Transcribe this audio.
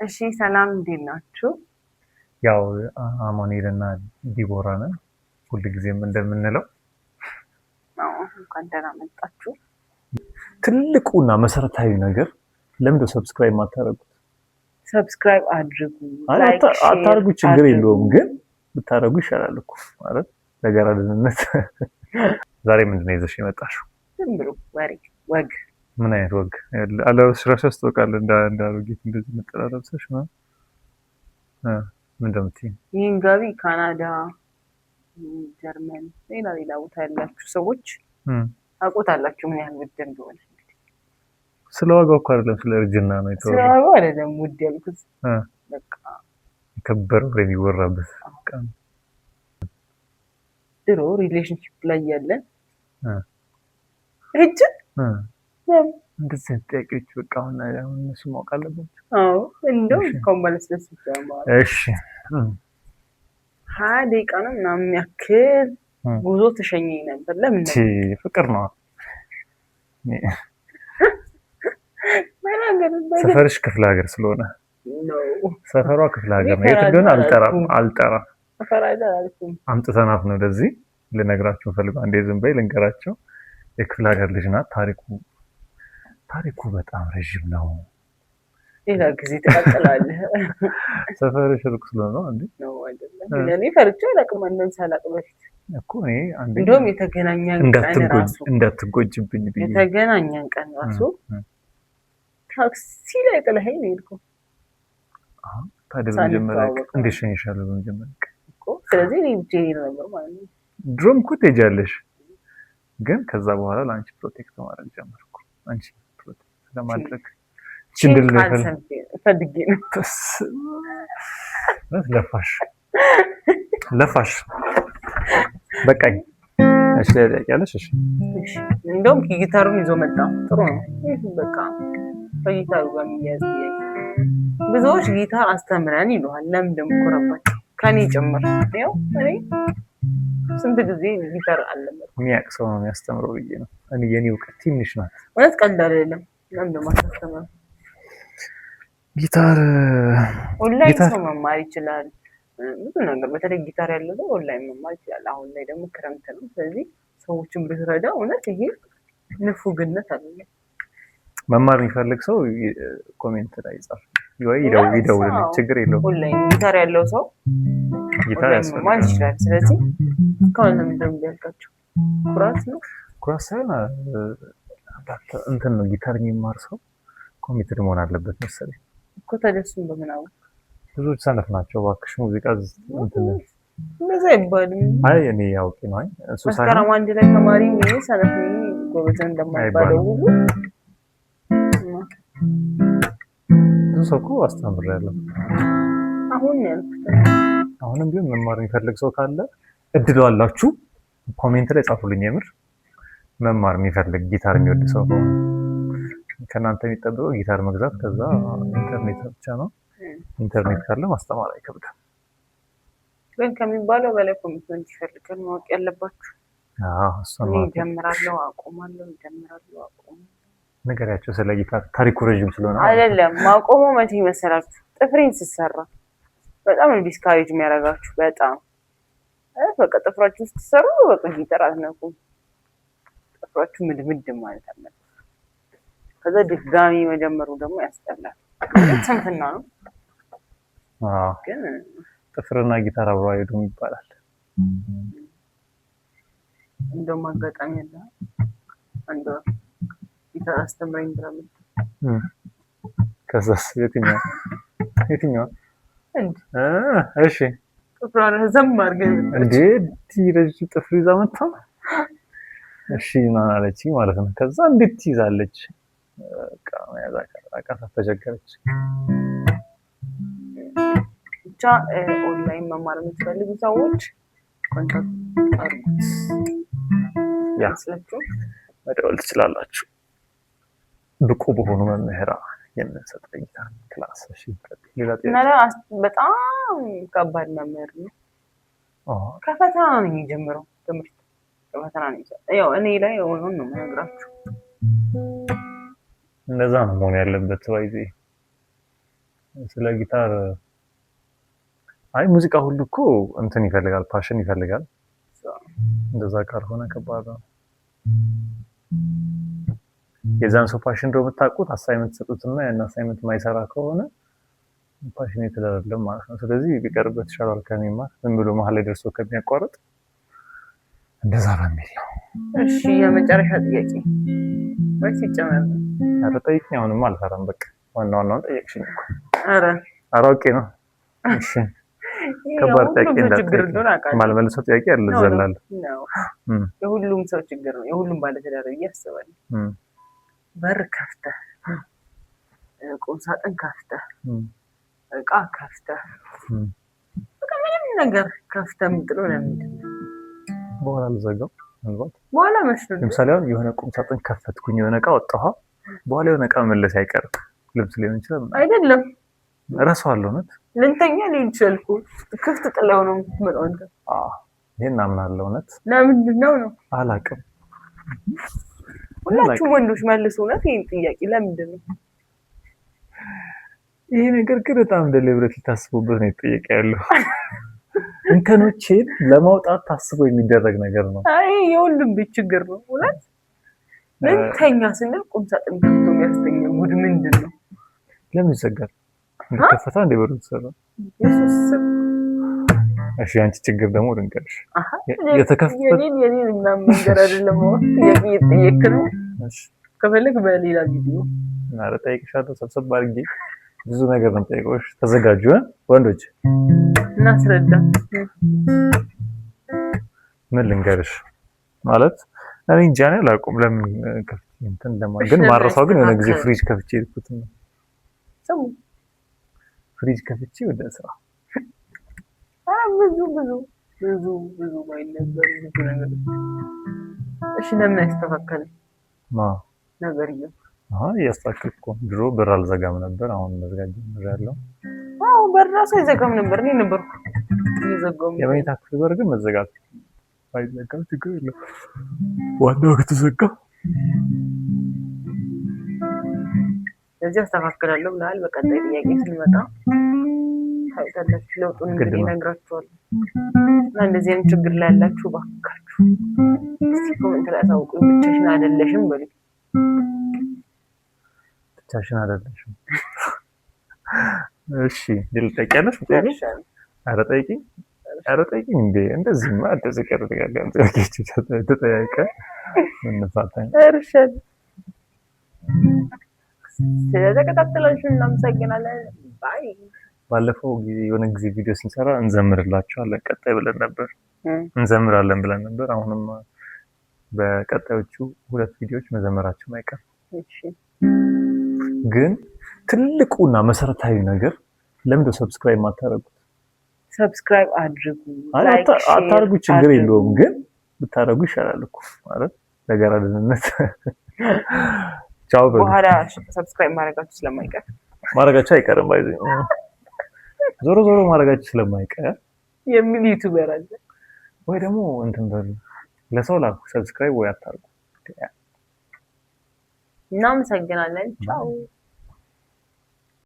እሺ ሰላም እንዴት ናችሁ? ያው አማኑኤልና ዲቦራ ነን ሁልጊዜም እንደምንለው። አዎ እንኳን ደህና መጣችሁ። ትልቁና መሰረታዊ ነገር ለምንድነው ሰብስክራይብ ማታረጉት? ሰብስክራይብ አድርጉ፣ አይ ላይክ አታርጉ፣ ችግር አድርጉ። የለውም ግን ብታረጉ ይሻላል እኮ ማለት ለጋራ ደህንነት። ዛሬ ምንድነው ይዘሽ የመጣሽው? ዝም ብሎ ወሬ ወግ። ምን አይነት ወግ? አለባበስሽ ራሱ ያስታውቃል። እንዳሮጌት እንደዚህ ነጠላ ለብሰሽ ነው። ምን እንደምትይኝ? ይህን ጋቢ ካናዳ፣ ጀርመን፣ ሌላ ቦታ ያላችሁ ሰዎች ታውቁታላችሁ ምን ያህል ውድ እንደሆነ። ስለ ዋጋው እኮ አይደለም ስለ እርጅና ነው ስለ የተወራው። ዋጋው አይደለም ውድ ያልኩት፣ በቃ የከበረው የሚወራበት ቀን ድሮ ሪሌሽንሺፕ ላይ ያለን እጅ እንደዚህ አይነት ጥያቄዎች በቃ አሁን እነሱ ማወቅ አለባቸው። አዎ እንደው ኮምባለስለስ ይጀምራል። እሺ 20 ደቂቃ ነው ምናምን ያክል ጉዞ ተሸኘኝ ነበር። ለምን ነው? ፍቅር ነው። ሰፈርሽ ክፍለ ሀገር ስለሆነ ሰፈሯ ክፍለ ሀገር ነው። የት እንደሆነ አልጠራም። አምጥተናት ነው ወደዚህ ልነግራችሁ ፈልገው። አንዴ ዝም በይ ልንገራቸው። የክፍለ ሀገር ልጅ ናት። ታሪኩ በጣም ረጅም ነው። ሌላ ጊዜ ትቀጥላለህ። ሰፈርሽ ሩቅ ስለሆነ ነው እንዴ? ነው አይደለም። እኔ ፈርቼ አላውቅም። አንተን ሳላውቅ በፊት እኮ እኔ አንዴ እንደውም የተገናኘን ቀን ራሱ እንዳትጎጅብኝ ብዬ የተገናኘን ቀን ራሱ ታክሲ ላይ ጥለኸኝ ነው የሄድከው። ታዲያ በመጀመሪያ እንዴት ሸኝሻለሁ? በመጀመሪያ እኮ ስለዚህ እኔ ብቻዬን ነበር ማለት ነው። ድሮም እኮ ትሄጃለሽ፣ ግን ከዛ በኋላ ለአንቺ ፕሮቴክት ማድረግ ጀመርኩ። አንቺ ፕሮቴክት ለማድረግ ችግር ፈልጌ ነው። ለፋሽ በቃኝ። እሺ ያለሽ እሺ። እንደውም ጊታሩን ይዞ መጣ። ጥሩ ነው። በቃ ከጊታሩ ጋር የሚያዝ ብዙዎች ጊታር አስተምረን ይሉሃል። ለምን እንደምኮረባቸው ከኔ ጭምር ነው። እኔ ስንት ጊዜ ጊታር አለመድኩ። የሚያውቅ ሰው ነው የሚያስተምረው ብዬ ነው። እኔ የኔ እውቀት ትንሽ ናት። እውነት ቀልድ አይደለም። ለምን እንደማስተምረው ጊታር ኦንላይን ሰው መማር ይችላል። ብዙ ነገር በተለይ ጊታር ያለው ሰው ኦንላይን መማር ይችላል። አሁን ላይ ደግሞ ክረምት ነው። ስለዚህ ሰዎችን ብትረዳ እውነት ይሄ ንፉግነት አይደለም። መማር የሚፈልግ ሰው ኮሜንት ላይ ይጻፍ ወይ ይደውል፣ ችግር የለውም። ኦንላይን ጊታር ያለው ሰው ጊታር መማር ይችላል። ስለዚህ እስካሁን ለምንድነው ያልካቸው? ኩራት ሳይሆን እንትን ነው። ጊታር የሚማር ሰው ኮሚትድ መሆን አለበት መሰለኝ እኮ። ተደሱም በምናው ብዙዎች ሰነፍ ናቸው። እባክሽ ሙዚቃ እንትን እንደዛ አይባልም። አይ እኔ ያውቂ ነው። አይ እሱ ሳይሆን መስከረም አንድ ላይ ተማሪ ነው ሰነፍ ነው ጎበዝ እንደማይባለው ሁሉ ብዙ ሰው እኮ አስተምሬያለሁ። አሁን ያልኩት አሁንም ቢሆን መማር የሚፈልግ ሰው ካለ እድሉ አላችሁ፣ ኮሜንት ላይ ጻፉልኝ። የምር መማር የሚፈልግ ጊታር የሚወድ ሰው ከሆነ ከእናንተ የሚጠበቀው ጊታር መግዛት፣ ከዛ ኢንተርኔት ብቻ ነው። ኢንተርኔት ካለ ማስተማር አይከብድም። ግን ከሚባለው በላይ ኮሚትመንት ይፈልጋል። ማወቅ ያለባችሁ። እሱን ጀምራለሁ አቆማለሁ፣ ጀምራለሁ አቆማለሁ። ነገራቸው ስለ ጊታር ታሪኩ ረጅም ስለሆነ አይደለም። ማቆሙ መቼ መሰላችሁ? ጥፍሬን ስሰራ በጣም ነው ዲስካሬጅ የሚያደርጋችሁ። በጣም በቃ ጥፍራችሁ ስትሰሩ በቃ ጊታር አትነኩም። ጥፍራችሁ ምድምድ ማለት አለበት። ከዛ ድጋሚ መጀመሩ ደግሞ ያስጠላል። ስንፍና ነው። ግን ጥፍርና ጊታር አብሮ አይሄዱም ይባላል። እንደውም አጋጣሚ አለ አንድ ጊታር አስተምረኝ ብላ መጣ። ከዛስ የትኛው እሺ ጥፍሯን ረዘም አድርገን እንዴ ረጅም ጥፍር ይዛ መጣ። እሺ ምናምን አለችኝ ማለት ነው። ከዛ እንዴት ትይዛለች? በቃ አቃታት፣ ተቸገረች። ብቻ ኦንላይን መማር የምትፈልጉ ሰዎች ኮንታክት አድርጉት። ያስላችሁ መደወል ትችላላችሁ። ብቁ በሆኑ መምህራን የምንሰጥ ጊታር ክላስ። እሺ በጣም ከባድ መምህር ነው። ከፈተና ነው የሚጀምረው ትምህርት። ከፈተና ነው ያው እኔ ላይ ሆኖ ነው የምነግራችሁ። እንደዛ ነው መሆን ያለበት። ወይዚ ስለ ጊታር አይ ሙዚቃ ሁሉ እኮ እንትን ይፈልጋል፣ ፓሽን ይፈልጋል። እንደዛ ካልሆነ ከባድ ነው። የዛን ሰው ፓሽን እንደው የምታውቁት አሳይመንት ሰጡትና ያን አሳይመንት ማይሰራ ከሆነ ፓሽን አይደለም ማለት ነው። ስለዚህ ቢቀርበት ይሻላል ከሚማር ዝም ብሎ መሀል ላይ ደርሶ ከሚያቋርጥ እንደዛ በሚል ነው። እሺ የመጨረሻ ጥያቄ ወይስ ይጨመር? ኧረ ጠይቅኝ። አሁንማ አልፈራም። በቃ ዋናውን ጠየቅሽኝ እኮ። ኧረ ኦኬ ነው። እሺ ከባድ ጥያቄ እንዳትጠይቅ። ማልመልሰው ጥያቄ አለ ዘላለ ነው። የሁሉም ሰው ችግር ነው። የሁሉም ባለትዳር ብዬ አስባለሁ። በር ከፍተህ ቁም ሳጥን ከፍተህ እቃ ከፍተህ በቃ ምንም ነገር ከፍተህ የምጥለው ለምንድን ነው? በኋላ ልዘጋው ምናልባት በኋላ መስሎ ለምሳሌ አሁን የሆነ ቁም ሳጥን ከፈትኩኝ የሆነ እቃ ወጣሁ፣ በኋላ የሆነ እቃ መለስ አይቀርም። ልብስ ሊሆን ይችላል አይደለም እረሳዋለሁ። እውነት ልንተኛ ሊሆን ይችላል እኮ ክፍት ጥለው ነው የምትመጣው አንተ። ይሄን አምናለሁ። እውነት ለምንድን ነው አላውቅም። ሁላችሁም ወንዶች መልሱ እውነት ይሄን ጥያቄ ለምንድን ነው? ይሄ ነገር ግን በጣም ደሊብሬት ታስቦበት ነው የተጠየቀ ያለው። እንከኖችን ለማውጣት ታስቦ የሚደረግ ነገር ነው። አይ የሁሉም ቤት ችግር ነው እውነት። ልንተኛ ስንል ቁም ሳጥን ከፍቶ የሚያስተኛ ጉድ ምንድን ነው? ለምን ይዘጋል? እንደከፈታ እንደ በሩ ተሰራ። እሺ አንቺ ችግር ደግሞ ልንገርሽ። የተከፈተ የኔን እና መንገር አይደለም ጥያቄ እየጠየቅክ ነው። እሺ ከፈለክ በሌላ ቪዲዮ እና ጠይቅሻለሁ። ሰብሰብ አድርጌ ብዙ ነገር ነው ጠይቆሽ። ተዘጋጁ ወንዶች። እናስረዳ። ምን ልንገርሽ ማለት እኔ እንጃ ነው አላውቅም። ለምን ከፍቼ እንትን ግን ማረሳው ግን የሆነ ጊዜ ፍሪጅ ከፍቼ ልኩት ነው። ሰው ፍሪጅ ከፍቼ ወደ ስራ ብዙ ማይነገር ብዙ ነገር። እሺ ለምን ያስተካከለ ነገር ይሄ ያስተካከልኩ ድሮ በር አልዘጋም ነበር። አሁን መዝጋት ጀምሬያለሁ። በር ራሱ አይዘጋም ነበር። እኔ ነበርኩ የዘጋው። የመኝታ ክፍል በር ግን መዘጋት ባይዘጋም ችግር የለም። ዋናው ከተዘጋ ለዚህ አስተካክላለሁ ብለሃል። በቀጣይ ጥያቄ ስንመጣ ታይታላችሁ ለውጡን እንግዲህ እነግራችኋለሁ። እና እንደዚህ አይነት ችግር ላይ ያላችሁ እባካችሁ እስቲ ኮሜንት ላይ አሳውቁኝ። ብቻሽን አይደለሽም በሉ። ብቻሽን አይደለሽም። እሺ ድል ጠይቂያለሽ? ኧረ ጠይቂኝ እንዴ! እንደዚህማ እንደዚህ ቀርልጋለ ጥያቄዎች ተጠያይቀ እንፋታኝ። እርሻል ስለተከታተላችሁ እናመሰግናለን። ባይ። ባለፈው የሆነ ጊዜ ቪዲዮ ስንሰራ እንዘምርላችኋለን ቀጣይ ብለን ነበር፣ እንዘምራለን ብለን ነበር። አሁንም በቀጣዮቹ 2 ቪዲዮዎች መዘመራችን አይቀርም። እሺ ግን ትልቁና መሰረታዊ ነገር ለምንድነው ሰብስክራይብ ማታረጉት? ሰብስክራይብ አድርጉ። አታርጉ ችግር የለውም፣ ግን ብታረጉ ይሻላል እኮ ማለት ለጋራ ደህንነት። ቻው በሉ። በኋላ ሰብስክራይብ ማድረጋችሁ አይቀርም። ባይዘ ዞሮ ማድረጋችሁ ስለማይቀር የሚል ዩቲዩበር አለ ወይ ደግሞ እንትን በሉ ለሰው ላኩ። ሰብስክራይብ ወይ አታርጉ። እናመሰግናለን። ቻው